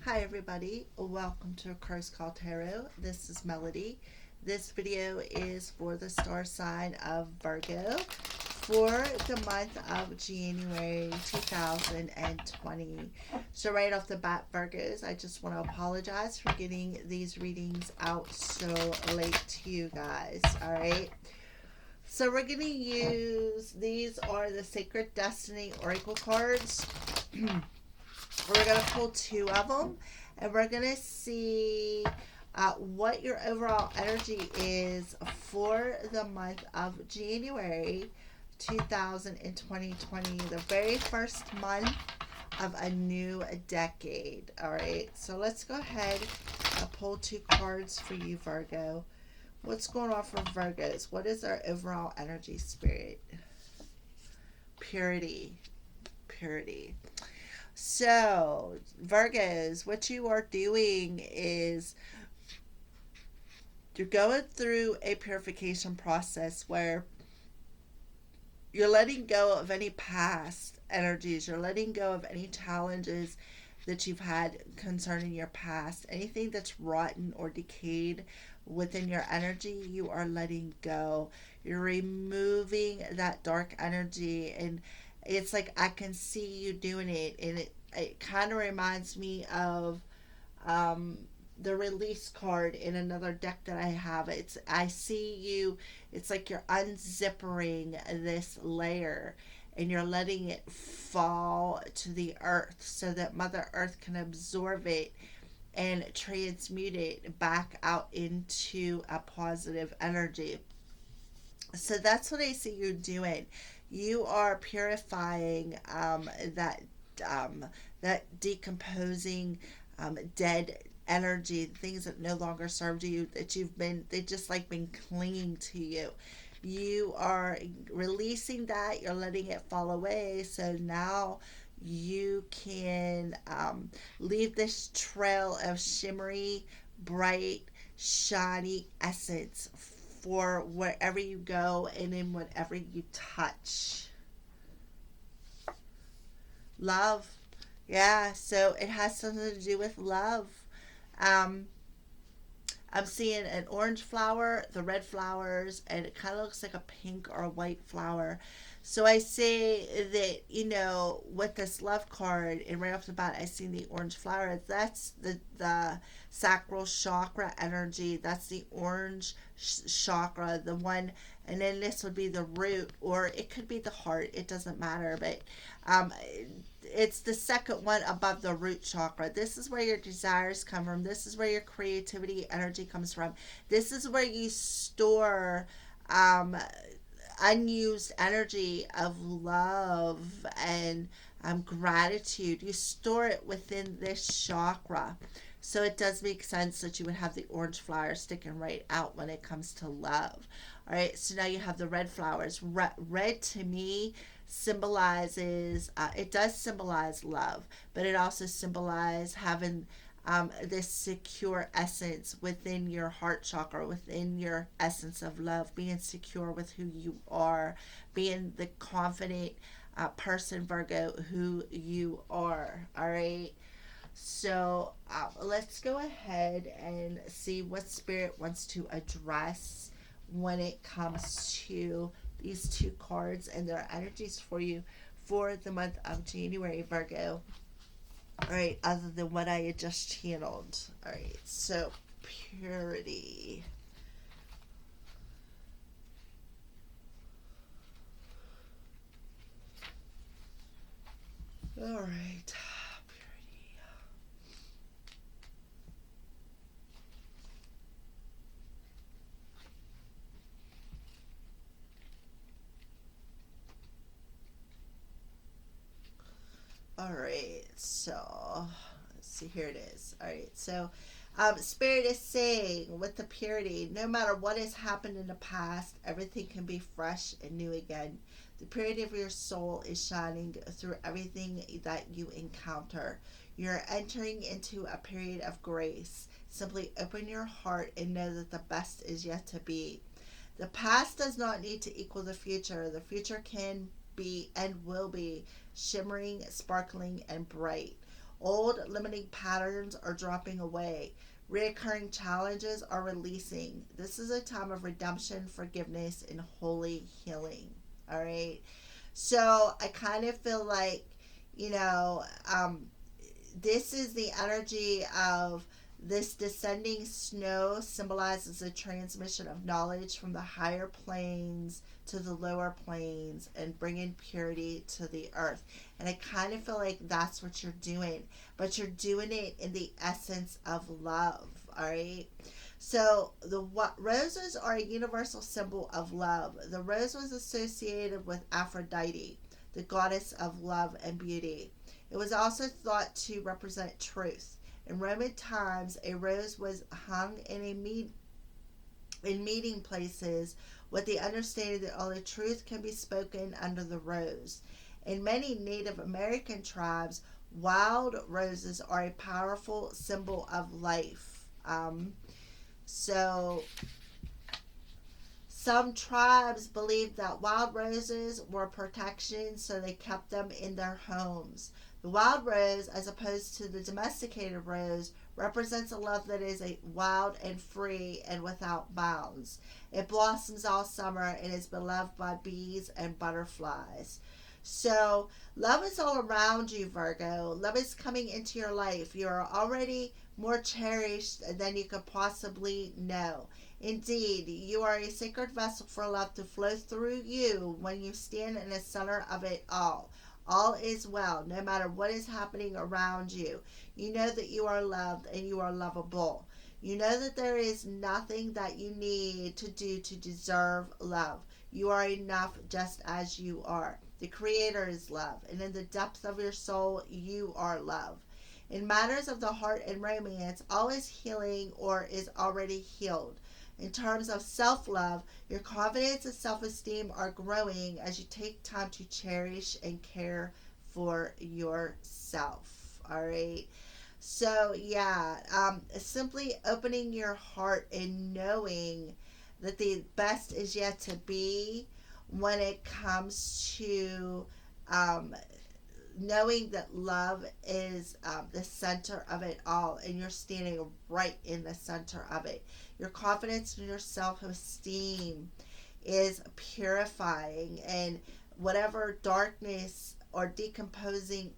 Hi everybody, welcome to Curse Call Tarot. This is Melody. This video is for the star sign of Virgo for the month of January 2020. So right off the bat, Virgos, I just want to apologize for getting these readings out so late to you guys, alright? So we're going to use, these are the Sacred Destiny Oracle cards. We're going to pull two of them, and we're going to see what your overall energy is for the month of January 2020, the very first month of a new decade. All right, so let's go ahead and pull two cards for you, Virgo. What's going on for Virgos? What is our overall energy, spirit? Purity. So, Virgos, what you are doing is you're going through a purification process where you're letting go of any past energies. You're letting go of any challenges that you've had concerning your past. Anything that's rotten or decayed within your energy, you are letting go. You're removing that dark energy, and it's like I can see you doing it, and it kind of reminds me of the release card in another deck that I have. I see you. It's like you're unzipping this layer, and you're letting it fall to the earth so that Mother Earth can absorb it and transmute it back out into a positive energy. So that's what I see you doing. You are purifying um, that decomposing dead energy, things that no longer served you, that they just like been clinging to you. You are releasing that. You're letting it fall away. So now you can leave this trail of shimmery, bright, shiny essence for wherever you go and in whatever you touch. Love. Yeah, so it has something to do with love. Um, I'm seeing an orange flower, the red flowers, and it kind of looks like a pink or a white flower. So I say that, with this love card, and right off the bat, I see the orange flower. That's the sacral chakra energy. That's the orange chakra, the one, and then this would be the root, or it could be the heart. It doesn't matter, but um, it's the second one above the root chakra. This is where your desires come from. This is where your creativity energy comes from. This is where you store um, unused energy of love and gratitude. You store it within this chakra. So it does make sense that you would have the orange flower sticking right out when it comes to love. All right, so now you have the red flowers. Red to me symbolizes, it does symbolize love, but it also symbolizes having this secure essence within your heart chakra, within your essence of love, being secure with who you are, being the confident person, Virgo, who you are. All right. So let's go ahead and see what Spirit wants to address when it comes to these two cards and their energies for you for the month of January, Virgo. All right, other than what I had just channeled. All right, so purity. All right. All right, so let's see. Here it is. All right, so Spirit is saying with the purity, no matter what has happened in the past, everything can be fresh and new again. The purity of your soul is shining through everything that you encounter. You're entering into a period of grace. Simply open your heart and know that the best is yet to be. The past does not need to equal the future. The future can be and will be shimmering, sparkling, and bright. Old limiting patterns are dropping away. Reoccurring challenges are releasing. This is a time of redemption, forgiveness, and holy healing. All right. So I kind of feel like, you know, this is the energy of this descending snow symbolizes a transmission of knowledge from the higher planes to the lower planes and bringing purity to the earth. And I kind of feel like that's what you're doing, but you're doing it in the essence of love. All right. So the roses are a universal symbol of love. The rose was associated with Aphrodite, the goddess of love and beauty. It was also thought to represent truth. In Roman times, a rose was hung in meeting places with the understanding that only truth can be spoken under the rose. In many Native American tribes, wild roses are a powerful symbol of life. So some tribes believed that wild roses were protection, so they kept them in their homes. The wild rose, as opposed to the domesticated rose, represents a love that is a wild and free and without bounds. It blossoms all summer and is beloved by bees and butterflies. So, love is all around you, Virgo. Love is coming into your life. You are already more cherished than you could possibly know. Indeed, you are a sacred vessel for love to flow through you when you stand in the center of it all. All is well, no matter what is happening around you. You know that you are loved and you are lovable. You know that there is nothing that you need to do to deserve love. You are enough just as you are. The Creator is love, and in the depths of your soul, you are love. In matters of the heart and romance, all is healing or is already healed. In terms of self-love, your confidence and self-esteem are growing as you take time to cherish and care for yourself. All right. So, yeah, simply opening your heart and knowing that the best is yet to be when it comes to um, knowing that love is the center of it all, and you're standing right in the center of it. Your confidence in your self-esteem is purifying, and whatever darkness or decomposing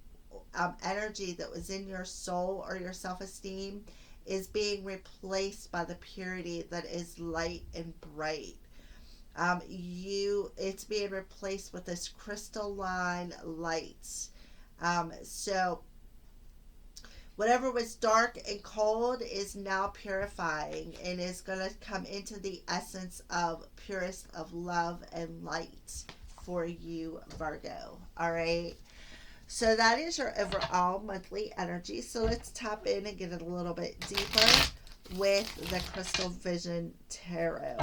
energy that was in your soul or your self-esteem is being replaced by the purity that is light and bright. It's being replaced with this crystalline light. So whatever was dark and cold is now purifying and is going to come into the essence of purest of love and light for you, Virgo. All right. So that is your overall monthly energy. So let's tap in and get it a little bit deeper with the Crystal Vision Tarot.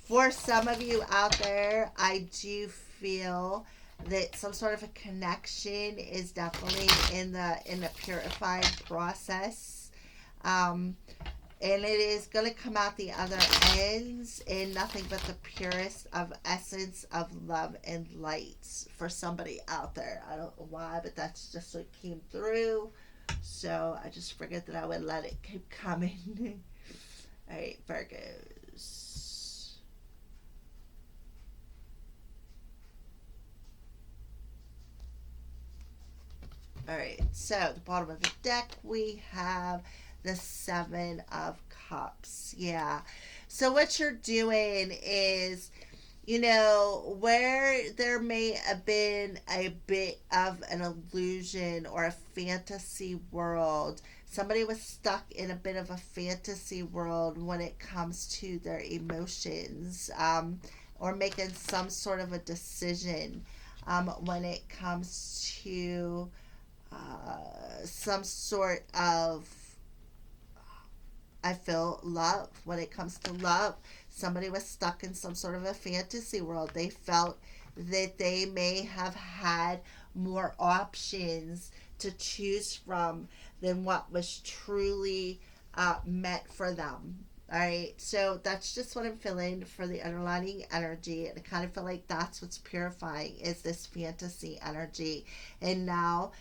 For some of you out there, I do feel that some sort of a connection is definitely in the purifying process. And it is going to come out the other ends in nothing but the purest of essence of love and light for somebody out there. I don't know why, but that's just what came through. So I just figured that I would let it keep coming. All right, Virgos. All right, so at the bottom of the deck we have the Seven of Cups. Yeah. So what you're doing is, where there may have been a bit of an illusion or a fantasy world, somebody was stuck in a bit of a fantasy world when it comes to their emotions, or making some sort of a decision when it comes to some sort of, I feel, love. When it comes to love, somebody was stuck in some sort of a fantasy world. They felt that they may have had more options to choose from than what was truly meant for them. All right, so that's just what I'm feeling for the underlying energy, and I kind of feel like that's what's purifying is this fantasy energy, and now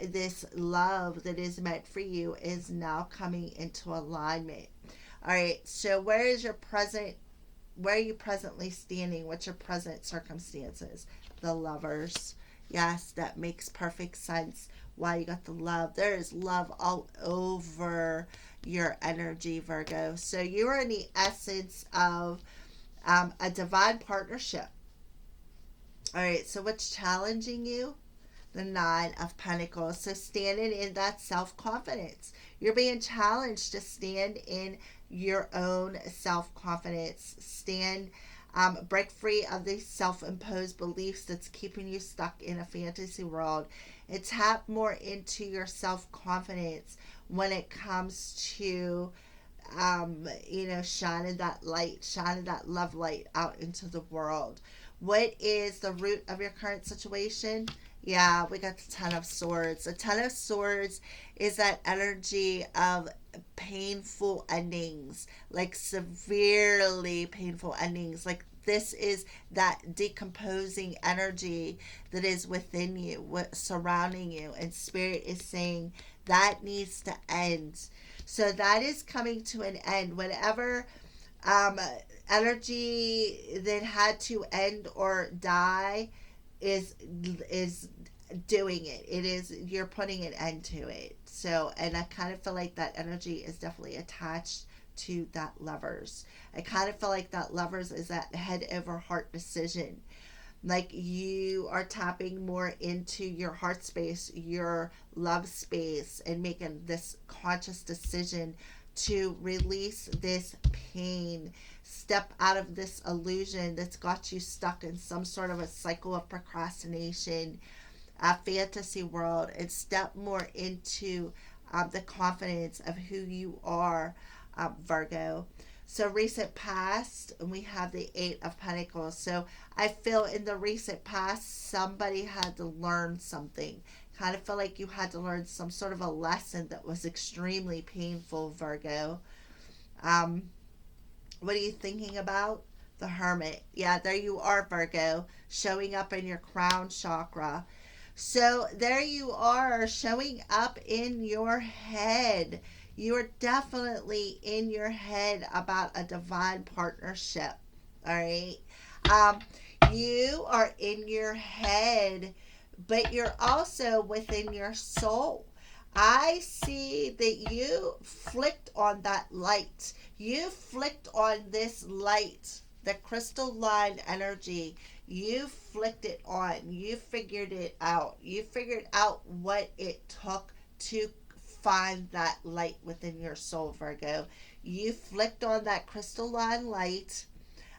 this love that is meant for you is now coming into alignment. All right, so where is your present? Where are you presently standing? What's your present circumstances? The Lovers. Yes, that makes perfect sense. Why you got the love? There is love all over your energy, Virgo. So you are in the essence of a divine partnership. All right, so what's challenging you? The Nine of Pentacles. So standing in that self confidence. You're being challenged to stand in your own self confidence. Break free of these self imposed beliefs that's keeping you stuck in a fantasy world, and tap more into your self confidence when it comes to shining that light, shining that love light out into the world. What is the root of your current situation? Yeah, we got the Ten of Swords. The Ten of Swords is that energy of painful endings, like severely painful endings. Like this is that decomposing energy that is within you, surrounding you, and Spirit is saying that needs to end. So that is coming to an end. Whatever um, energy that had to end or die is doing it. It is, you're putting an end to it. So, and I kind of feel like that energy is definitely attached to that Lovers. I kind of feel like that Lovers is that head over heart decision. Like you are tapping more into your heart space, your love space, and making this conscious decision to release this pain, step out of this illusion that's got you stuck in some sort of a cycle of procrastination, a fantasy world, and step more into the confidence of who you are, Virgo. So recent past, we have the Eight of Pentacles. So I feel in the recent past, somebody had to learn something. Kind of feel like you had to learn some sort of a lesson that was extremely painful, Virgo. Um, what are you thinking about? The Hermit. Yeah, there you are, Virgo, showing up in your crown chakra. So there you are, showing up in your head. You're definitely in your head about a divine partnership. All right. Um, you are in your head, but you're also within your soul. I see that you flicked on that light. You flicked on this light, the crystalline energy. You flicked it on. You figured it out. You figured out what it took to find that light within your soul, Virgo. You flicked on that crystalline light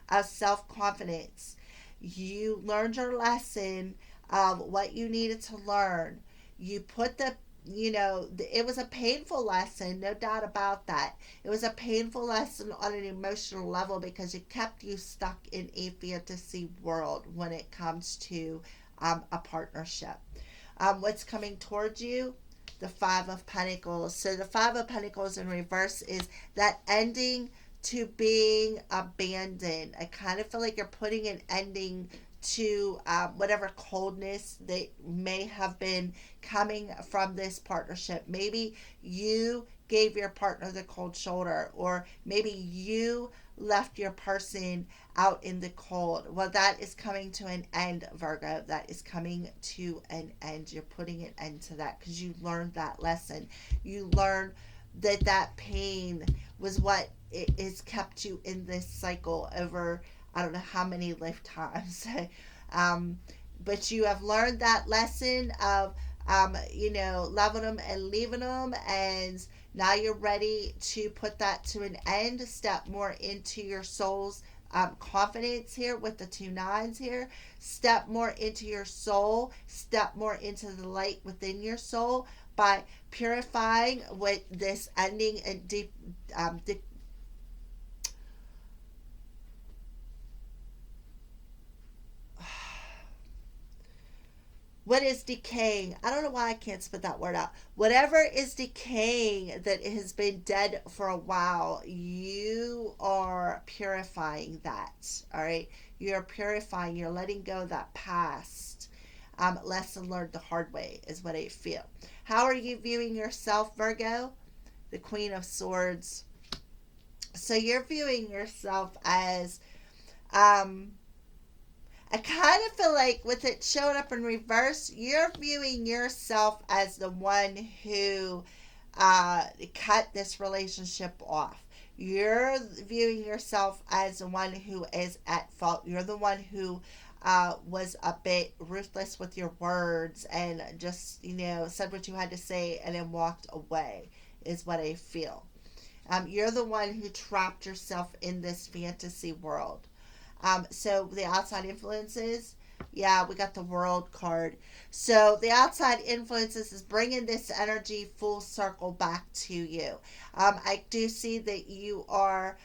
of self confidence. You learned your lesson of what you needed to learn. You put the it was a painful lesson, no doubt about that. It was a painful lesson on an emotional level because it kept you stuck in a fantasy world when it comes to a partnership. What's coming towards you? The Five of Pentacles. So the Five of Pentacles in reverse is that ending to being abandoned. I kind of feel like you're putting an ending to whatever coldness that may have been coming from this partnership. Maybe you gave your partner the cold shoulder, or maybe you left your person out in the cold. Well, that is coming to an end, Virgo. That is coming to an end. You're putting an end to that because you learned that lesson. You learned that that pain was what it has kept you in this cycle over I don't know how many lifetimes. um, but you have learned that lesson of loving them and leaving them, and now you're ready to put that to an end. Step more into your soul's confidence here with the two nines here. Step more into your soul. Step more into the light within your soul by purifying with this ending and deep what is decaying? I don't know why I can't spit that word out. Whatever is decaying that has been dead for a while, you are purifying that. All right. You're purifying, you're letting go of that past. Lesson learned the hard way is what I feel. How are you viewing yourself, Virgo? The Queen of Swords. So you're viewing yourself as I kind of feel like with it showing up in reverse, you're viewing yourself as the one who cut this relationship off. You're viewing yourself as the one who is at fault. You're the one who was a bit ruthless with your words and just, said what you had to say and then walked away, is what I feel. You're the one who trapped yourself in this fantasy world. So the outside influences, yeah, we got the World card. So the outside influences is bringing this energy full circle back to you. I do see that you're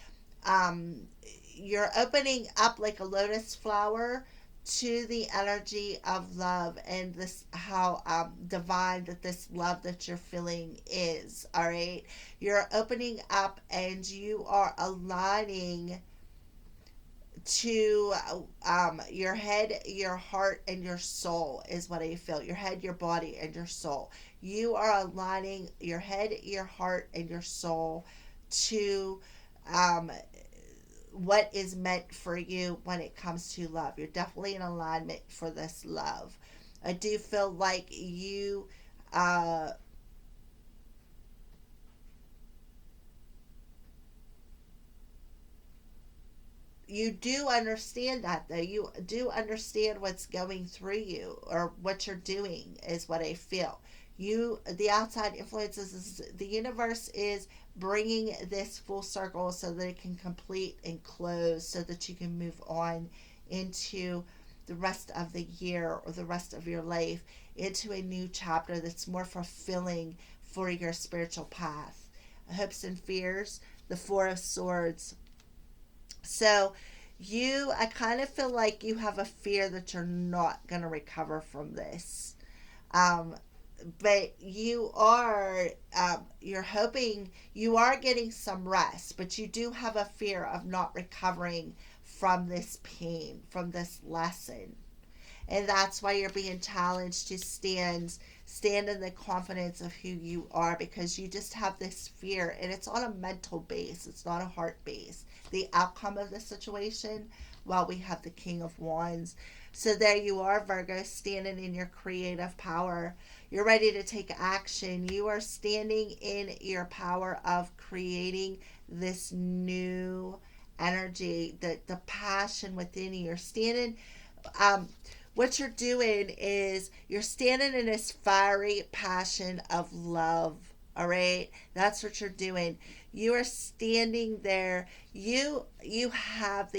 opening up like a lotus flower to the energy of love and this how divine that this love that you're feeling is. All right, you're opening up and you are aligning to your head, your heart, and your soul is what I feel. Your head, your body, and your soul. You are aligning your head, your heart, and your soul to um, what is meant for you when it comes to love. You're definitely in alignment for this love. I do feel like uh, you do understand that, though. You do understand what's going through you or what you're doing is what I feel. The outside influences is the universe is bringing this full circle so that it can complete and close so that you can move on into the rest of the year or the rest of your life, into a new chapter that's more fulfilling for your spiritual path. Hopes and fears, the Four of Swords. So I kind of feel like you have a fear that you're not going to recover from this. Um, but you're hoping, you are getting some rest, but you do have a fear of not recovering from this pain, from this lesson. And that's why you're being challenged to stand in the confidence of who you are, because you just have this fear, and it's on a mental base, it's not a heart base, the outcome of the situation. Well, we have the King of Wands. So there you are, Virgo, standing in your creative power. You're ready to take action. You are standing in your power of creating this new energy, the passion within you. You're standing what you're doing is you're standing in this fiery passion of love. All right, that's what you're doing. You are standing there. You have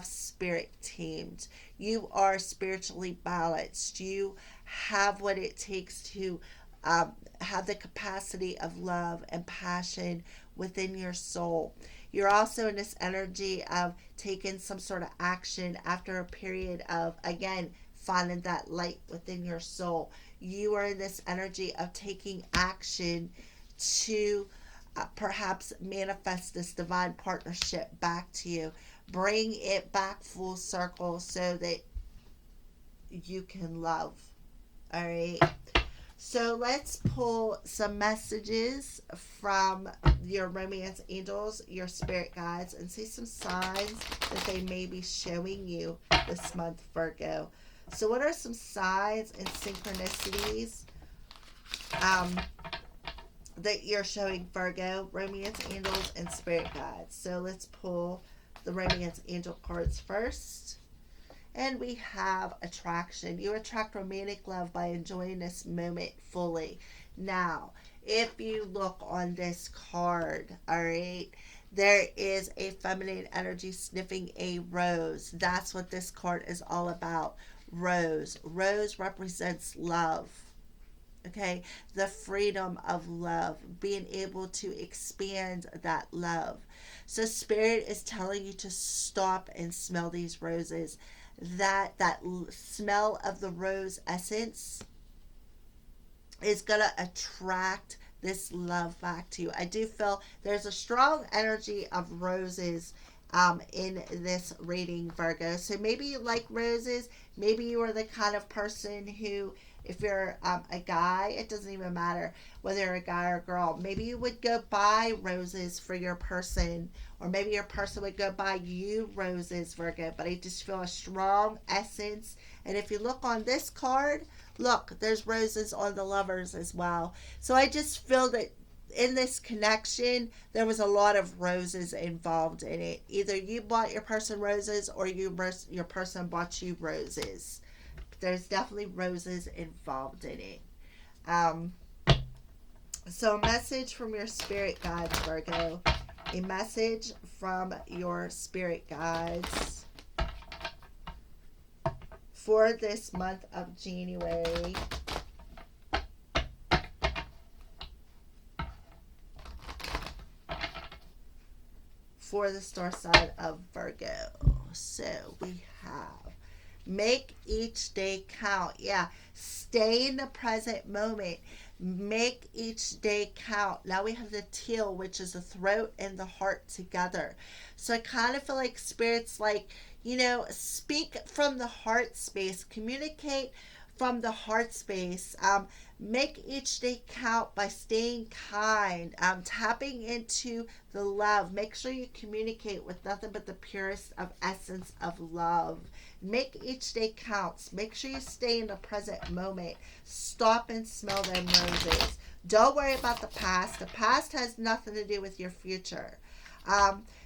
spirit tamed. You are spiritually balanced. You have what it takes to have the capacity of love and passion within your soul. You're also in this energy of taking some sort of action after a period of, again, finding that light within your soul. You are in this energy of taking action to perhaps manifest this divine partnership back to you. Bring it back full circle so that you can love. All right. So let's pull some messages from your romance angels, your spirit guides, and see some signs that they may be showing you this month, Virgo. So what are some signs and synchronicities that you're showing, Virgo, romance angels, and spirit guides? So let's pull the romance angel cards first. And we have attraction. You attract romantic love by enjoying this moment fully. Now, if you look on this card, all right, there is a feminine energy sniffing a rose. That's what this card is all about. Rose. Rose represents love. Okay, the freedom of love, being able to expand that love. So spirit is telling you to stop and smell these roses. That smell of the rose essence is going to attract this love back to you. I do feel there's a strong energy of roses in this reading, Virgo. So maybe you like roses. Maybe you are the kind of person who, if you're a guy, it doesn't even matter whether you're a guy or a girl. Maybe you would go buy roses for your person, or maybe your person would go buy you roses, Virgo. But I just feel a strong essence. And if you look on this card, look, there's roses on the lovers as well. So I just feel that in this connection, there was a lot of roses involved in it. Either you bought your person roses, or your person bought you roses. There's definitely roses involved in it. Um, so, a message from your spirit guides, Virgo. A message from your spirit guides for this month of January. For the star sign of Virgo. So we have make each day count. Yeah, stay in the present moment. Make each day count. Now we have the teal, which is the throat and the heart together. So I kind of feel like spirit's like, speak from the heart space, communicate from the heart space. Make each day count by staying kind, tapping into the love. Make sure you communicate with nothing but the purest of essence of love. Make each day counts. Make sure you stay in the present moment. Stop and smell them roses. Don't worry about the past. The past has nothing to do with your future.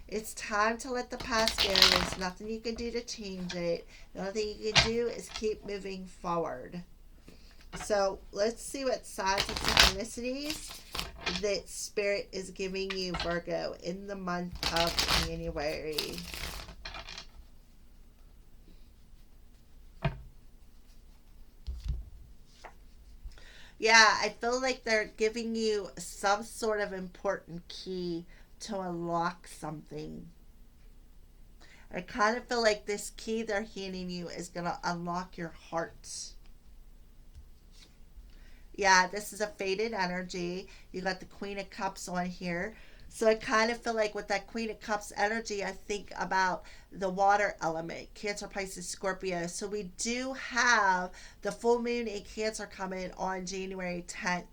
It's time to let the past go. There's nothing you can do to change it. The only thing you can do is keep moving forward. So let's see what signs and synchronicities that Spirit is giving you, Virgo, in the month of January. Yeah, I feel like they're giving you some sort of important key to unlock something. I kind of feel like this key they're handing you is going to unlock your heart. Yeah, this is a faded energy. You got the Queen of Cups on here. So I kind of feel like with that Queen of Cups energy, I think about the water element, Cancer, Pisces, Scorpio. So we do have the full moon in Cancer coming on January 10th.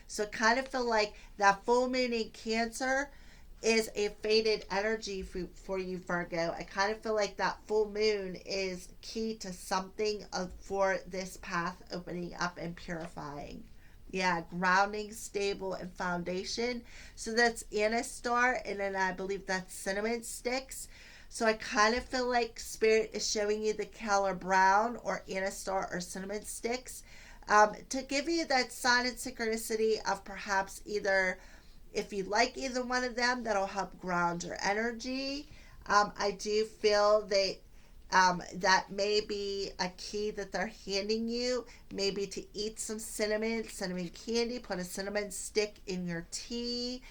So I kind of feel like that full moon in Cancer is a faded energy for you, Virgo. I kind of feel like that full moon is key to something for this path opening up and purifying. Yeah, grounding, stable, and foundation. So that's Anastar, and then I believe that's cinnamon sticks. So I kind of feel like Spirit is showing you the Keller Brown or Anastar or cinnamon sticks to give you that sign and synchronicity of perhaps either, if you like either one of them, that'll help ground your energy. I do feel that that may be a key that they're handing you, maybe to eat some cinnamon candy, put a cinnamon stick in your tea.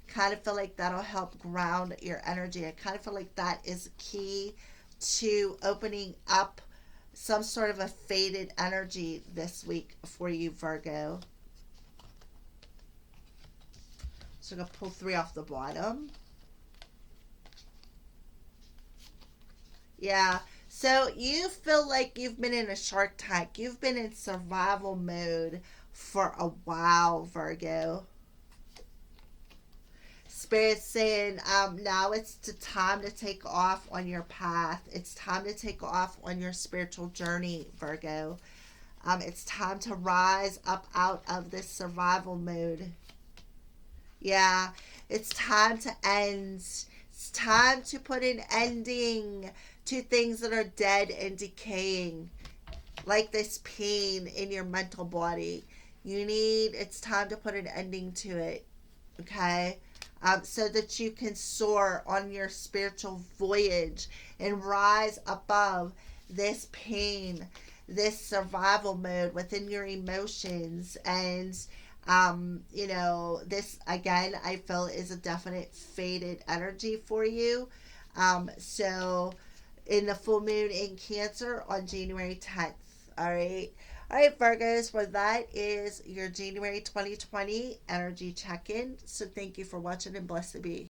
Kind of feel like that'll help ground your energy. I kind of feel like that is key to opening up some sort of a faded energy this week for you, Virgo. So I'm going to pull 3 off the bottom. Yeah. So you feel like you've been in a Shark Tank. You've been in survival mode for a while, Virgo. Spirit's saying now it's the time to take off on your path. It's time to take off on your spiritual journey, Virgo. It's time to rise up out of this survival mode. Yeah, it's time to end. It's time to put an ending to things that are dead and decaying, like this pain in your mental body. It's time to put an ending to it, okay? So that you can soar on your spiritual voyage and rise above this pain, this survival mode within your emotions. And this again I feel is a definite faded energy for you. So in the full moon in Cancer on January 10th. All right. All right, Virgos, well, that is your January 2020 energy check in. So thank you for watching and blessed to be.